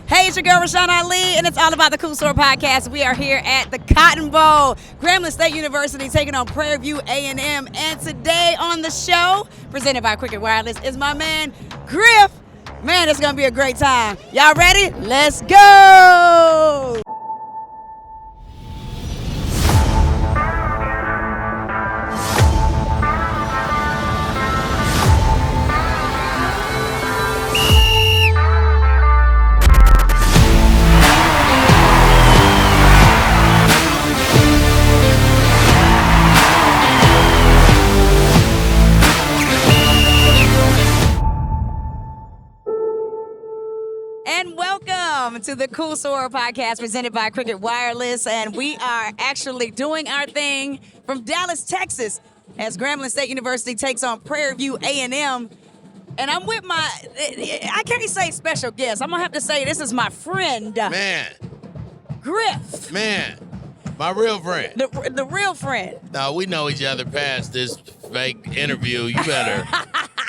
Hey, it's your girl, Rashan Ali, and it's all about the Cool Store Podcast. We are here at the Cotton Bowl, Grambling State University, taking on Prairie View A&M. And today on the show, presented by Cricket Wireless, is my man, GRIFF. Man, it's going to be a great time. Y'all ready? Let's go! And welcome to the Cool Store Podcast presented by Cricket Wireless. And we are actually doing our thing from Dallas, Texas, as Grambling State University takes on Prairie View A&M. And I'm with my, I can't say special guest. I'm going to have to say this is my friend. Man. GRIFF. Man. My real friend. The real friend. No, we know each other past this fake interview. You better.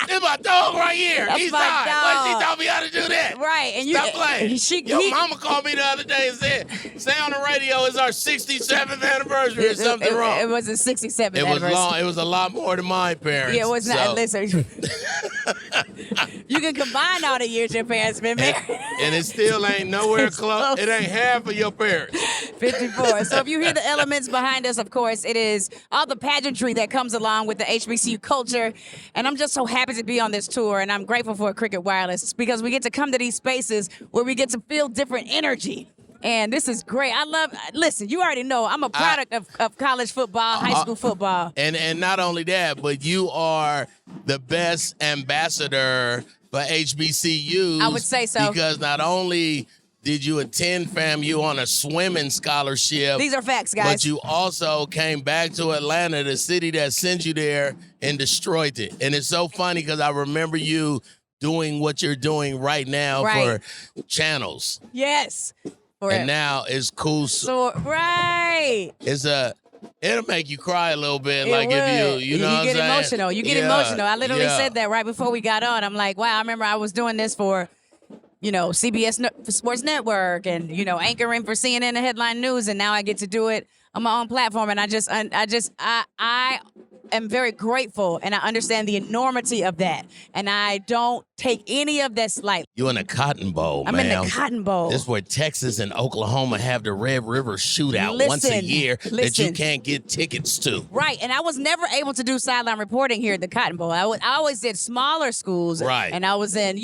This my dog right here. That's He's my not. dog. But she taught me how to do that. Right. And Stop playing. Your mama called me the other day and said, say on the radio, it's our 67th anniversary or something wrong. It was a 67th anniversary. It was a lot more than my parents. Yeah, it was not. Listen, you can combine all the years your parents been married. And it still ain't nowhere close. It ain't half of your parents. 54. So if you hear the elements behind us, of course, it is all the pageantry that comes along with the HBCU culture. And I'm just so happy to be on this tour, and I'm grateful for Cricket Wireless because we get to come to these spaces where we get to feel different energy. And this is great. Listen, you already know I'm a product of college football, high school football. And not only that, but you are the best ambassador for HBCUs. I would say so. Because not only did you attend FAMU on a swimming scholarship. These are facts, guys. But you also came back to Atlanta, the city that sent you there, and destroyed it. And it's so funny because I remember you doing what you're doing right now for channels. Yes. And now it's cool. Right. It'll make you cry a little bit. Like if you know what I'm saying? Emotional. You get emotional. I literally said that right before we got on. I'm like, wow, I remember I was doing this for CBS Sports Network and, anchoring for CNN and Headline News. And now I get to do it on my own platform. And I am very grateful, and I understand the enormity of that. And I don't take any of that slightly. You in the Cotton Bowl, I'm in the Cotton Bowl. This is where Texas and Oklahoma have the Red River Shootout once a year that you can't get tickets to. Right, and I was never able to do sideline reporting here at the Cotton Bowl. I always did smaller schools. Right. And I was in,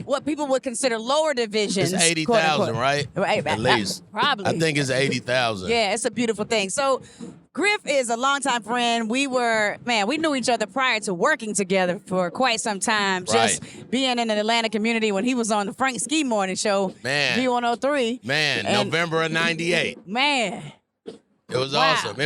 what people would consider lower divisions. It's 80,000, right? Right, at least. Probably. I think it's 80,000. Yeah, it's a beautiful thing. So GRIFF is a longtime friend. We knew each other prior to working together for quite some time. Just being in the Atlanta community when he was on the Frank Ski Morning Show, V103. Man, November of 98. Man. It was awesome.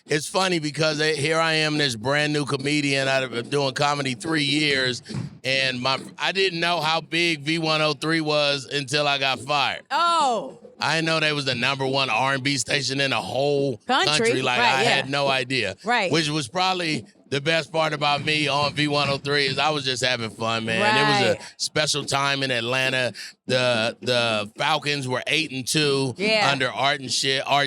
It's funny because here I am, this brand new comedian. I've been doing comedy 3 years, and I didn't know how big V103 was until I got fired. Oh. I didn't know they was the #1 R&B station in the whole country. Like, I had no idea. Right. Which was probably the best part about me on V103 is I was just having fun, man. Right. It was a special time in Atlanta. The Falcons were 8-2 under Art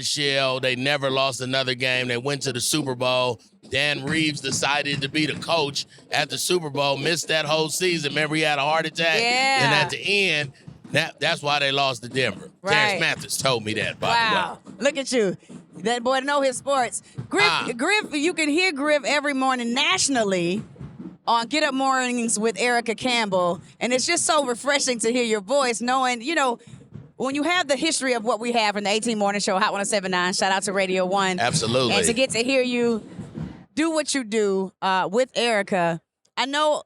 Shell. They never lost another game. They went to the Super Bowl. Dan Reeves decided to be the coach at the Super Bowl, missed that whole season. Remember, he had a heart attack. Yeah. And at the end, that's why they lost to Denver. Right. Terrence Mathis told me that, by the way. Wow. Look at you. That boy know his sports. GRIFF, you can hear GRIFF every morning nationally on Get Up Mornings with Erica Campbell. And it's just so refreshing to hear your voice, knowing, when you have the history of what we have from the 18 Morning Show, Hot 107.9, shout out to Radio 1. Absolutely. And to get to hear you do what you do with Erica, I know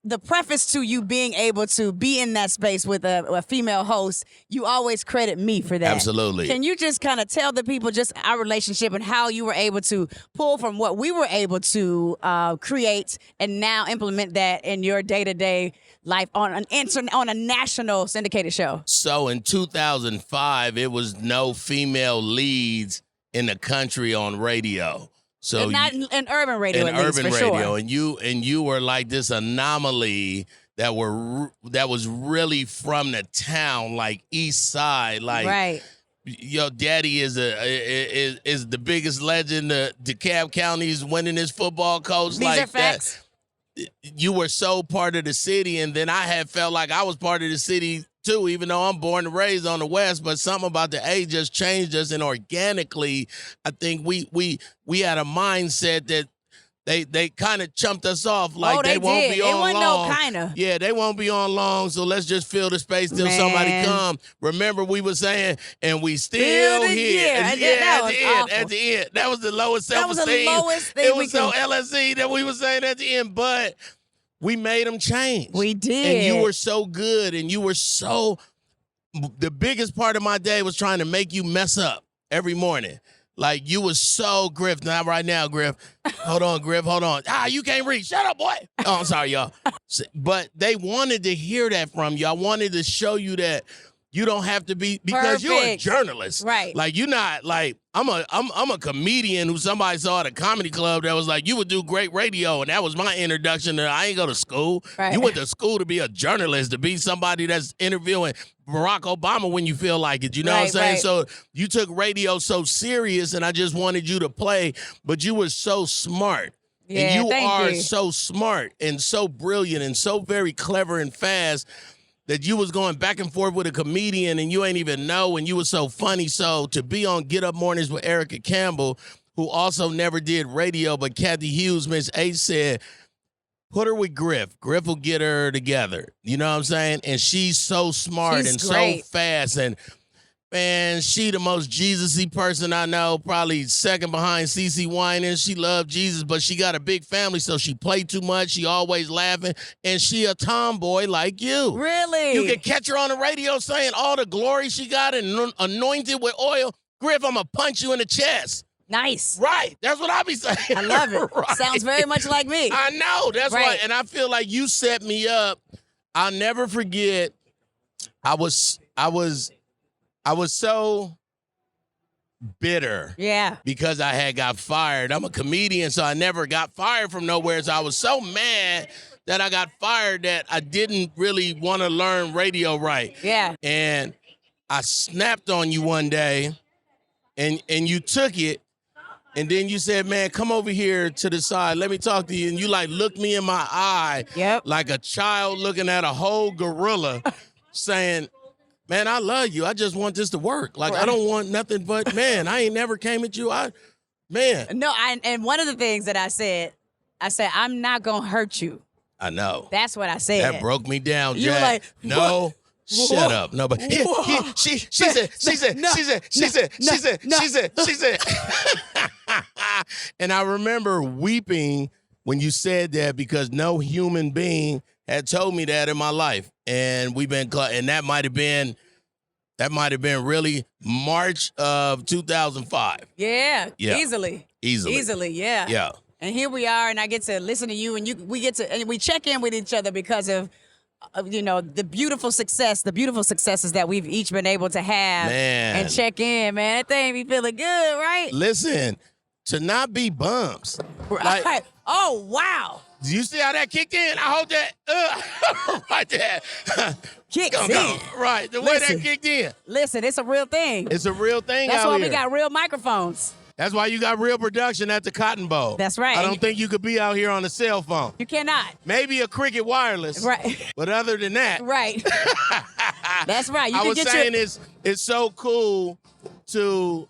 the preface to you being able to be in that space with a female host, you always credit me for that. Absolutely. Can you just kind of tell the people just our relationship and how you were able to pull from what we were able to create and now implement that in your day-to-day life on a national syndicated show? So in 2005, it was no female leads in the country on radio. So not in urban radio, in at least, urban for radio, sure. and you were like this anomaly that was really from the town, like East Side, like right. Your daddy is the biggest legend. DeKalb County's winningest football coach. These like are facts. That. You were so part of the city, and then I had felt like I was part of the city too, even though I'm born and raised on the West. But something about the A just changed us, and organically, I think we had a mindset that they kind of chumped us off, like they won't be on long. Yeah, they won't be on long, so let's just fill the space till somebody come. Remember, we were saying, and we still here. At the end. That was the lowest self-esteem. That was the lowest thing it was so LSE that we were saying at the end, but we made them change. We did. And you were so good, and you were so – the biggest part of my day was trying to make you mess up every morning. Like, you was so Griff. Not right now, Griff. Hold on, Griff. Hold on. You can't read. Shut up, boy. Oh, I'm sorry, y'all. But they wanted to hear that from you. I wanted to show you that you don't have to be, because you're a journalist. Right. Like, you're not, like, I'm a comedian who somebody saw at a comedy club that was like, you would do great radio, and that was my introduction. I ain't go to school. Right. You went to school to be a journalist, to be somebody that's interviewing Barack Obama when you feel like it. You know what I'm saying? Right. So you took radio so serious, and I just wanted you to play, but you were so smart. Yeah, and you are you. so smart and so brilliant and so very clever and fast that you was going back and forth with a comedian and you ain't even know, and you was so funny. So to be on Get Up Mornings with Erica Campbell, who also never did radio, but Kathy Hughes, Miss H, said, put her with Griff. Griff will get her together. You know what I'm saying? And she's so smart and great. so fast. And, man, she the most Jesus-y person I know, probably second behind CeCe Winans. She loved Jesus, but she got a big family, so she played too much. She always laughing, and she a tomboy like you. Really? You can catch her on the radio saying all the glory she got and anointed with oil. Griff, I'm going to punch you in the chest. Nice. Right. That's what I be saying. I love it. Right. Sounds very much like me. I know. That's right. And I feel like you set me up. I'll never forget. I was so bitter. Yeah. Because I had got fired. I'm a comedian, so I never got fired from nowhere. So I was so mad that I got fired that I didn't really want to learn radio right. Yeah. And I snapped on you one day, and you took it. And then you said, man, come over here to the side. Let me talk to you. And you, like, looked me in my eye like a child looking at a whole gorilla saying, man, I love you. I just want this to work. Like, I don't want nothing but, man, I ain't never came at you. No, and one of the things that I said, I'm not going to hurt you. I know. That's what I said. That broke me down, Jack. You were like, no. Shut up. No, but she said. And I remember weeping when you said that, because no human being had told me that in my life. And and that might have been really March of 2005. Yeah. Easily. Yeah. Yeah. And here we are, and I get to listen to you, and we check in with each other because of the beautiful successes that we've each been able to have, and check in, man. That thing be feeling good, right? Listen, to not be bumps. Right. Like, oh, wow. Do you see how that kicked in? I hope that right there. Kicks in. Right, the way that kicked in. Listen, it's a real thing. It's a real thing. That's out why here. we got real microphones. That's why you got real production at the Cotton Bowl. That's right. I don't think you could be out here on a cell phone. You cannot. Maybe a Cricket Wireless. Right. But other than that. Right. That's right. I was saying it's so cool to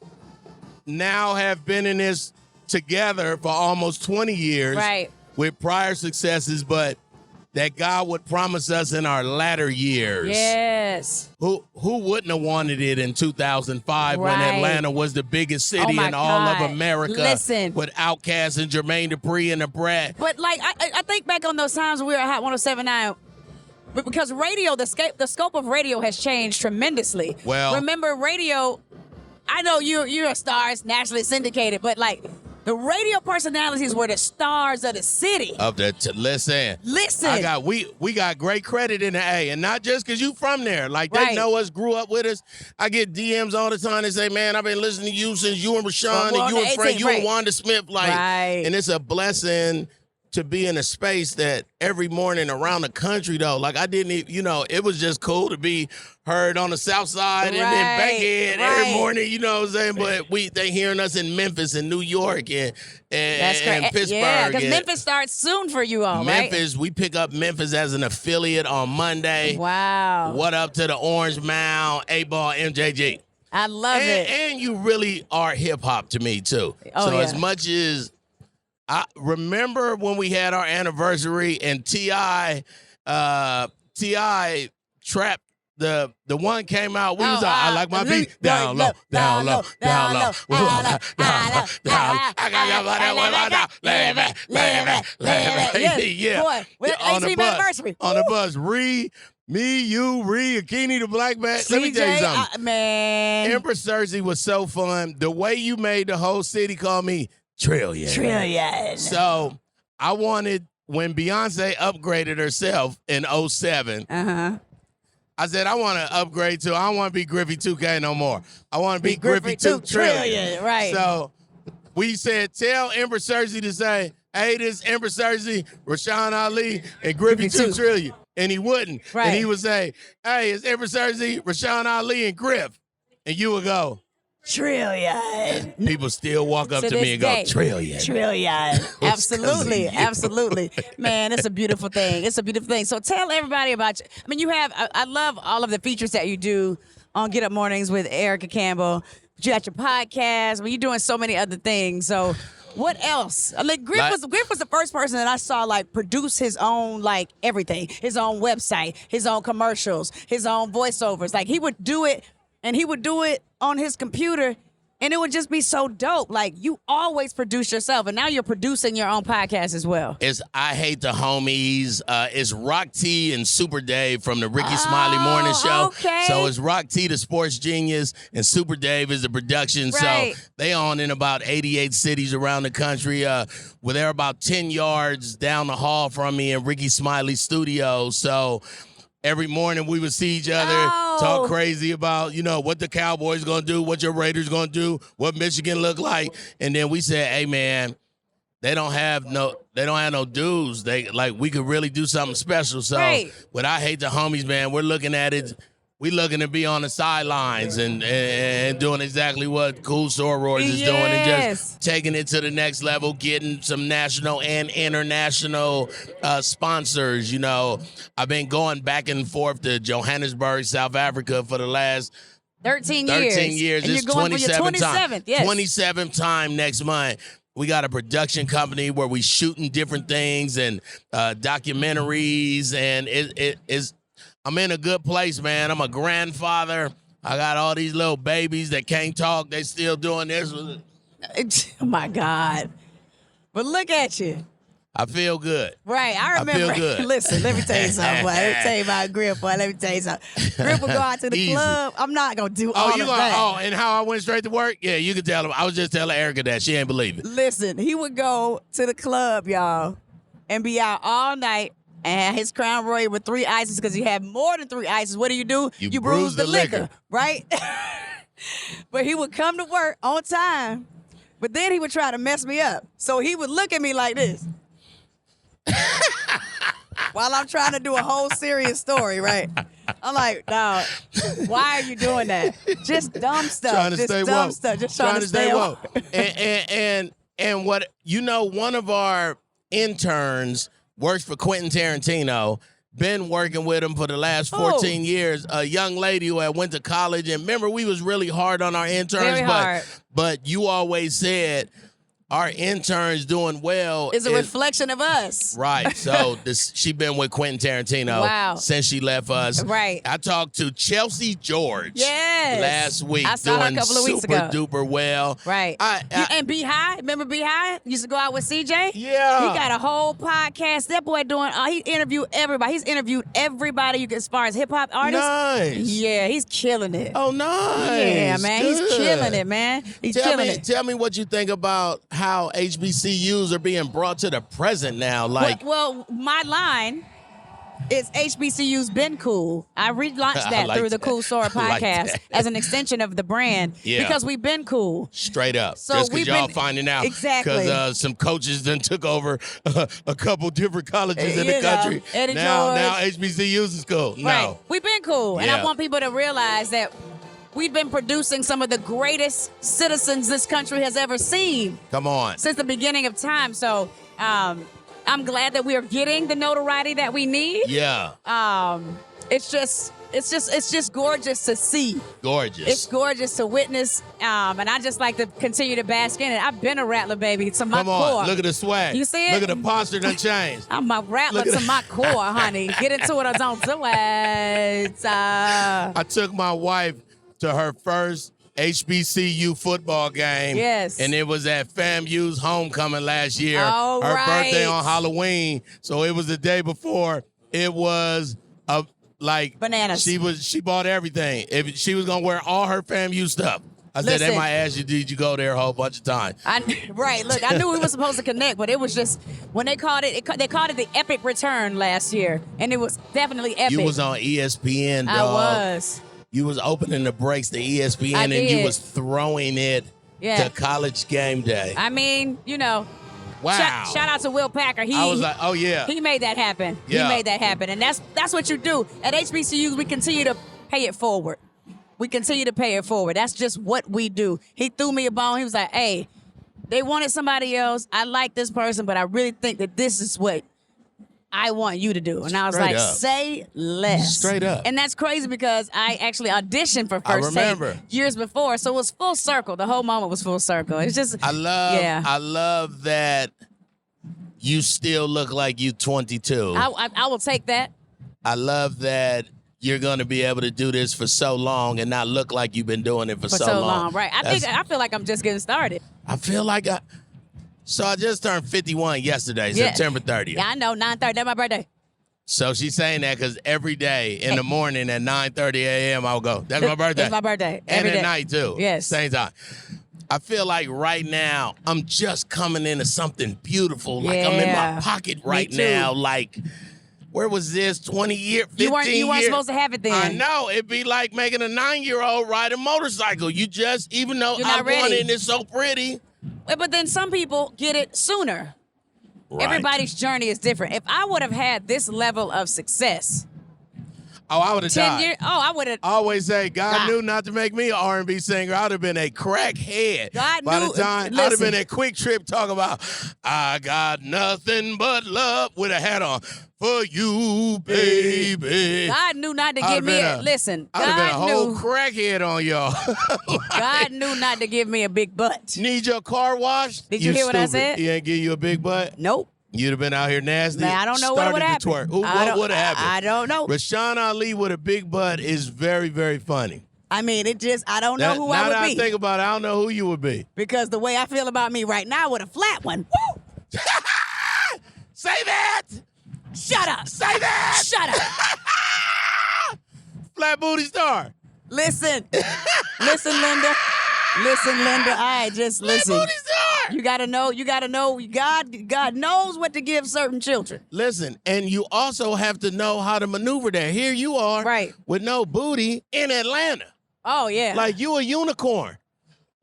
now have been in this together for almost 20 years. Right. With prior successes, but that God would promise us in our latter years. Yes. Who wouldn't have wanted it in 2005 when Atlanta was the biggest city in all of America? Listen. With Outkast and Jermaine Dupri and the Brat. But, like, I think back on those times when we were at Hot 107.9, because radio, the scope of radio has changed tremendously. Well, remember, radio, I know you're a star, it's nationally syndicated, but, like, the radio personalities were the stars of the city. Listen. We got great credit in the A, and not just because you from there. Like, they know us, grew up with us. I get DMs all the time. They say, man, I've been listening to you since you and Rashan and you and Frank, you and Wanda Smith. Like, and it's a blessing to be in a space that every morning around the country, though, like I didn't even, it was just cool to be heard on the South Side and then Bankhead every morning, you know what I'm saying? But they hearing us in Memphis and New York and Pittsburgh. Yeah, because Memphis starts soon for you all, Memphis, we pick up Memphis as an affiliate on Monday. Wow. What up to the Orange Mound, 8-Ball, MJG. I love it. And you really are hip-hop to me, too. As much as I remember when we had our anniversary and T.I. trapped the one came out. We was I like my beat down low, down low, down low, down low, down low. I got your money with my dog. Lay back. Yeah. Boy, on the bus. Me, you, Akini, the black man. Let me tell you something. Man. Empress Cersei was so fun. The way you made the whole city call me Trillion. So I wanted, when Beyonce upgraded herself in 2007, I said, I want to upgrade to, I don't want to be Griffy 2K no more. I want to be Griffy 2 Trillion. Right. So we said, tell Empress Cersei to say, hey, this Empress Cersei, Rashan Ali, and Griffy 2 Trillion. And he wouldn't. Right. And he would say, hey, it's Empress Cersei, Rashan Ali, and Griff. And you would go, Trillion. People still walk up to me and go, Trillion. Absolutely. Absolutely. Man, it's a beautiful thing. So tell everybody about you. I mean, I love all of the features that you do on Get Up Mornings with Erica Campbell. You got your podcast. You're doing so many other things. So what else? Like Griff was the first person that I saw produce his own everything, his own website, his own commercials, his own voiceovers. Like he would do it, and he would do it on his computer, and it would just be so dope. Like you always produce yourself, and now you're producing your own podcast as well. It's I Hate the Homies. It's Rock T and Super Dave from the Ricky Smiley Morning Show. Okay. So it's Rock T, the sports genius, and Super Dave is the production. Right. So they on in about 88 cities around the country. They're about 10 yards down the hall from me in Ricky Smiley's studio. So every morning we would see each other, talk crazy about, what the Cowboys going to do, what your Raiders going to do, what Michigan look like. And then we said, hey, man, they don't have no dues. We could really do something special. So what I Hate the Homies, man, we're looking at it. We looking to be on the sidelines and doing exactly what Cool Sorors is doing and just taking it to the next level, getting some national and international sponsors. I've been going back and forth to Johannesburg, South Africa for the last 13 years. And it's 27th. Yes. 27th time next month. We got a production company where we shooting different things and documentaries, and it's I'm in a good place, man. I'm a grandfather. I got all these little babies that can't talk. They still doing this. Oh, my God. But look at you. I feel good. Right. I remember. I feel good. Listen, let me tell you something, boy. Let me tell you about Griff, boy. Let me tell you something. Griff would go out to the club. I'm not going to do all of that. Oh, and how I went straight to work? Yeah, you can tell him. I was just telling Erica that. She ain't believe it. Listen, he would go to the club, y'all, and be out all night. And his Crown Royal with 3 ices because he had more than 3 ices. What do? You bruise the liquor, right? But he would come to work on time, but then he would try to mess me up. So he would look at me like this while I'm trying to do a whole serious story, right? I'm like, dog, why are you doing that? Just dumb stuff. Trying to just stay dumb woke. stuff. Just trying to stay woke. And what, one of our interns works for Quentin Tarantino, been working with him for the last 14 years. A young lady who had went to college. And remember, we was really hard on our interns. But you always said our interns doing well is a reflection of us. Right. So she been with Quentin Tarantino since she left us. Right. I talked to Chelsea George last week. I saw her a couple of weeks ago. Super duper well. Right. And B High, remember B High? Used to go out with CJ? Yeah. He got a whole podcast. That boy doing, he interviewed everybody. He's interviewed everybody as far as hip hop artists. Nice. Yeah, he's killing it. Oh, nice. Yeah, man. Good. He's killing it, man. Tell me what you think about how HBCUs are being brought to the present now. Well, my line It's HBCUs Been Cool. I relaunched that through the Cool Story podcast as an extension of the brand because we've been cool. Straight up. So just because y'all finding out. Exactly. Because some coaches then took over a couple different colleges in the country. Now HBCUs is cool. No. Right. We've been cool. And I want people to realize that we've been producing some of the greatest citizens this country has ever seen. Come on. Since the beginning of time. So, I'm glad that we are getting the notoriety that we need. Yeah. It's just gorgeous to see. Gorgeous. It's gorgeous to witness. And I just like to continue to bask in it. I've been a rattler, baby, to my core. Come on, look at the swag. You see it? Look at the posture done changed. I'm a rattler to my core, honey. Get into it or don't do it. I took my wife to her first HBCU football game. Yes. And it was at FAMU's homecoming last year. All her right. birthday on Halloween. So it was the day before. It was bananas. She bought everything. If she was gonna wear all her FAMU stuff. I said, they might ask you, did you go there a whole bunch of times? Right. Look, I knew we were supposed to connect, but it was just when they called it the epic return last year, and it was definitely epic. You was on ESPN, dog. I was. You was opening the breaks to ESPN, and you was throwing it to College Game Day. I mean, wow. Shout out to Will Packer. I was like, oh, yeah. He made that happen. Yeah. He made that happen. And that's what you do. At HBCUs, we continue to pay it forward. We continue to pay it forward. That's just what we do. He threw me a bone. He was like, hey, they wanted somebody else. I like this person, but I really think that this is what I want you to do. And I was like, say less. Straight up. And that's crazy because I actually auditioned for First Take years before. So it was full circle. The whole moment was full circle. It's just, I love that you still look like you 22. I will take that. I love that you're going to be able to do this for so long and not look like you've been doing it for so long. Right. I feel like I'm just getting started. I feel like So I just turned 51 yesterday, September 30th. Yeah, I know, 9:30. That's my birthday. So she's saying that because every day in the morning at 9:30 a.m. I'll go, that's my birthday. That's my birthday. And at night, too. Yes. Same time. I feel like right now I'm just coming into something beautiful. Like I'm in my pocket right now. Like, where was this? 20 years, 15 years? You weren't supposed to have it then. I know. It'd be like making a 9-year-old ride a motorcycle. You just, even though I want it and it's so pretty. But then some people get it sooner. Right. Everybody's journey is different. If I would have had this level of success, I would have 10 years. I would have. I always say, God knew not to make me an R&B singer. I'd have been a crackhead. By the time I'd have been at Quick Trip talking about, I got nothing but love with a hat on for you, baby. God knew not to give me listen. I'd have been a whole crackhead on y'all. God knew not to give me a big butt. Need your car washed? Did you hear what I said? He ain't give you a big butt? Nope. You'd have been out here nasty. Man, I don't know what would happen. What would have happened? I don't know. Rashan Ali with a big butt is very, very funny. I mean, I don't know who I would be. Now that I think about it, I don't know who you would be. Because the way I feel about me right now with a flat one. Woo! Say that! Shut up! Say that! Shut up! Flat booty star. Listen, Linda. Listen, Linda. I just listen. Flat booty star. You gotta know. God knows what to give certain children. Listen, and you also have to know how to maneuver that. Here you are, with no booty in Atlanta. Oh yeah, like you a unicorn.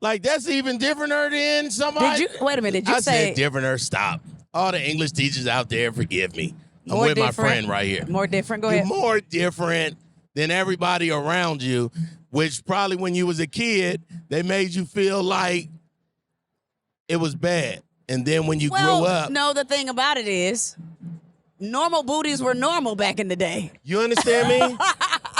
Like that's even differenter than somebody. Wait a minute? Did you say? I said differenter. Stop. All the English teachers out there, forgive me. I'm with my friend right here. More different. Go ahead. You're more different than everybody around you, which probably when you was a kid, they made you feel like it was bad. And then when you grew up. No, the thing about it is, normal booties were normal back in the day. You understand me?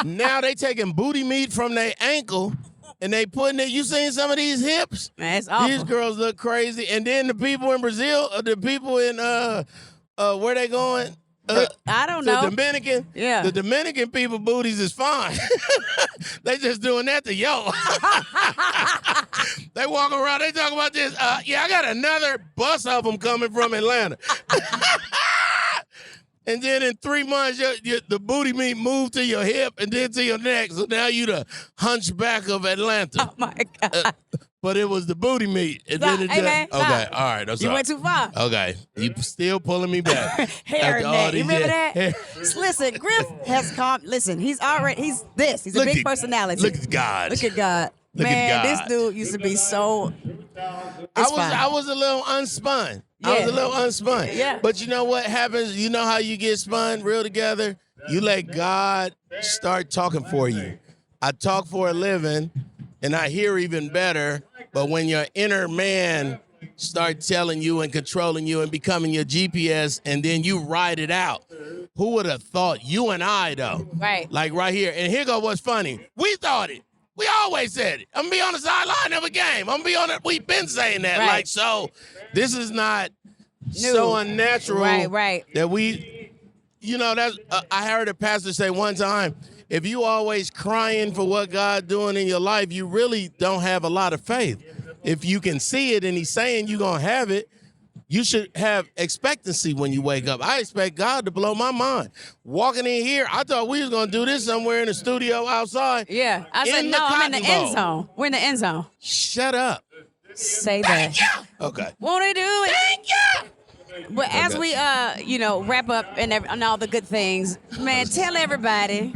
Now they taking booty meat from their ankle and they putting it. You seen some of these hips? Man, it's awful. These girls look crazy. And then the people in Brazil, the people in where they going? I don't know. The Dominican. Yeah. The Dominican people booties is fine. They just doing that to yo. They walk around, they talk about this. Yeah, I got another bus of them coming from Atlanta. And then in 3 months, the booty meat moved to your hip and then to your neck. So now you the hunchback of Atlanta. Oh, my God. but it was the booty meat. And Stop. then it Hey, man, okay, stop. all right. I'm You sorry. went too far. Okay, you still pulling me back. Hair After all net. You these remember years. that? Listen, Griff has come. Listen, he's this. He's a Look big at- personality. Look at God. Look at God. Look at Man, God. this dude used to be so. I was a little unspun. I was a little unspun. Yeah. But you know what happens? You know how you get spun real together? You let God start talking for you. I talk for a living, and I hear even better. But when your inner man start telling you and controlling you and becoming your GPS, and then you ride it out. Who would have thought? You and I, though. Right. Like right here. And here go what's funny. We thought it. We always said it. I'm going to be on the sideline of a game. I'm going to be on it. We've been saying that. Right. Like, so this is not so unnatural right. that we, you know, that's, I heard a pastor say one time, if you always crying for what God doing in your life, you really don't have a lot of faith. If you can see it and he's saying you're going to have it, you should have expectancy when you wake up. I expect God to blow my mind. Walking in here, I thought we was going to do this somewhere in the studio outside. Yeah. I said, no, I'm in the end zone. We're in the end zone. Shut up. Say that. Okay. Won't he do it? Thank you. But as we, wrap up and all the good things, man, tell everybody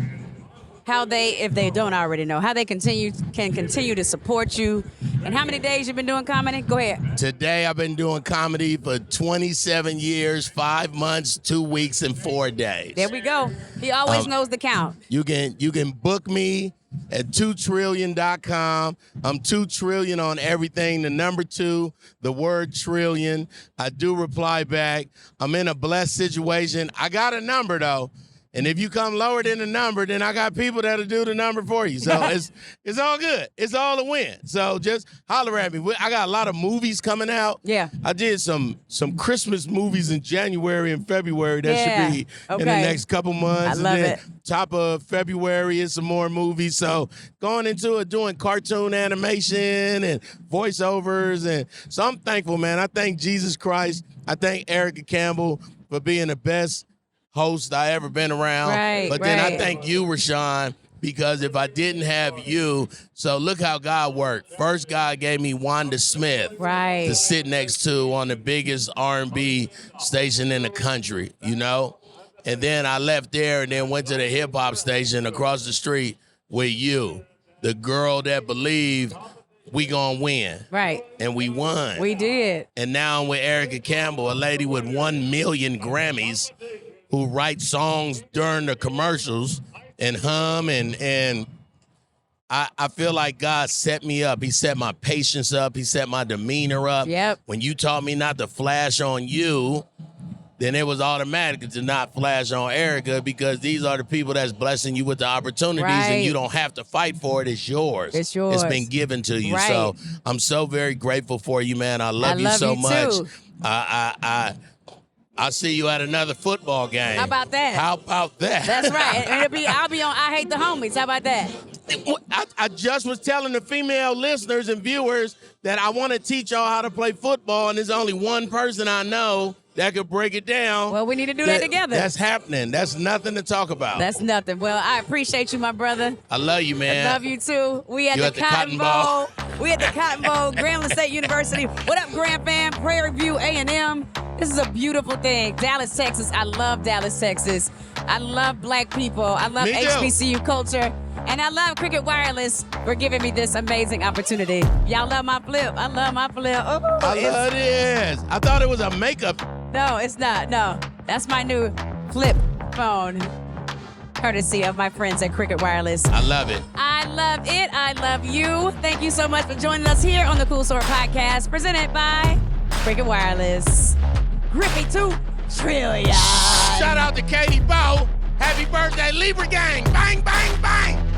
how they, if they don't already know, how they can continue to support you. And how many days you've been doing comedy? Go ahead. Today I've been doing comedy for 27 years, 5 months, 2 weeks, and 4 days. There we go. He always knows the count. You can book me at 2trillion.com. I'm 2 trillion on everything. The number 2, the word trillion. I do reply back. I'm in a blessed situation. I got a number though. And if you come lower than the number, then I got people that'll do the number for you. So it's all good. It's all a win. So just holler at me. I got a lot of movies coming out. Yeah. I did some Christmas movies in January and February that should be in the next couple months. I love and then it. Top of February is some more movies. So going into it, doing cartoon animation and voiceovers. And so I'm thankful, man. I thank Jesus Christ. I thank Erica Campbell for being the best host I ever been around. Right, but then I right. thank you, Rashan, because if I didn't have you, so look how God worked. First, God gave me Wanda Smith to sit next to on the biggest R&B station in the country, you know? And then I left there and then went to the hip-hop station across the street with you, the girl that believed we gonna win. Right. And we won. We did. And now I'm with Erica Campbell, a lady with 1 million Grammys, who write songs during the commercials and hum and I feel like God set me up. He set my patience up. He set my demeanor up. Yep. When you taught me not to flash on you, then it was automatic to not flash on Erica because these are the people that's blessing you with the opportunities and you don't have to fight for it. It's yours. It's yours. It's been given to you. Right. So I'm so very grateful for you, man. I love you so much. Too. I'll see you at another football game. How about that? How about that? That's right. And I'll be on I Hate the Homies. How about that? I just was telling the female listeners and viewers that I want to teach y'all how to play football, and there's only one person I know that could break it down. Well, we need to do that together. That's happening. That's nothing to talk about. That's nothing. Well, I appreciate you, my brother. I love you, man. I love you, too. We at You the at the Cotton Cotton Bowl. Bowl. We at the Cotton Bowl, Grambling State University. What up, Grand fam? Prairie View A&M. This is a beautiful thing. Dallas, Texas. I love Dallas, Texas. I love black people. I love Me too. HBCU culture. And I love Cricket Wireless for giving me this amazing opportunity. Y'all love my flip. I love my flip. Oh, I love this. I thought it was a makeup. No, it's not. No, that's my new flip phone, courtesy of my friends at Cricket Wireless. I love it. I love it. I love you. Thank you so much for joining us here on the Cool Sort Podcast, presented by Cricket Wireless. Griffy 2 trillion. Shout out to Katie Bow. Happy birthday, Libra Gang. Bang, bang, bang.